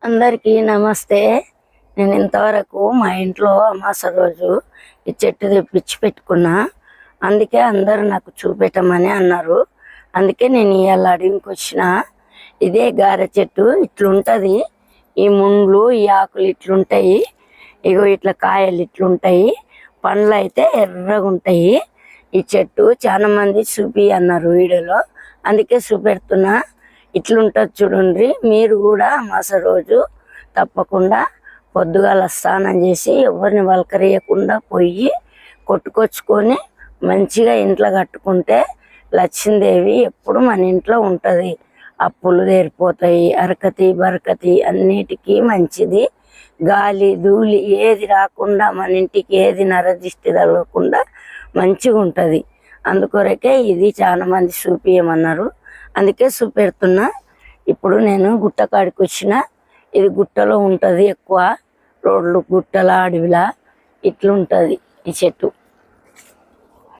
అందరికీ నమస్తే. నేను ఇంతవరకు మా ఇంట్లో అమాస రోజు ఈ చెట్టు తెప్పించి పెట్టుకున్నా. అందుకే అందరూ నాకు చూపెట్టమని అన్నారు. అందుకే నేను ఇవాళ అడవికి వచ్చిన. ఇదే గారె చెట్టు ఇట్లుంటుంది. ఈ ముండ్లు ఈ ఆకులు ఇట్లుంటాయి. ఇగో ఇట్లా కాయలు ఇట్లుంటాయి. పండ్లు అయితే ఎర్రగా ఉంటాయి. ఈ చెట్టు చాలా మంది చూపి అన్నారు వీడియోలో, అందుకే చూపెడుతున్నా. ఇట్లుంటుంది చూడండి. మీరు కూడా అమాస రోజు తప్పకుండా పొద్దుగాల స్నానం చేసి ఎవరిని వలకరియకుండా పోయి కొట్టుకొచ్చుకొని మంచిగా ఇంట్లో కట్టుకుంటే లక్ష్మీదేవి ఎప్పుడు మన ఇంట్లో ఉంటుంది. అప్పులు తీరిపోతాయి. అరకతి బరకతి అన్నిటికీ మంచిది. గాలి ధూళి ఏది రాకుండా మన ఇంటికి ఏది నరదిష్టి తగలకుండా మంచిగా ఉంటుంది. అందుకొరకే ఇది చాలా మంది చూపియమన్నారు, అందుకే చూపెడుతున్నా. ఇప్పుడు నేను గుట్ట కాడికి వచ్చిన. ఇది గుట్టలో ఉంటుంది. ఎక్కువ రోడ్లు గుట్టల అడవిలా ఇట్లుంటుంది ఈ చెట్టు.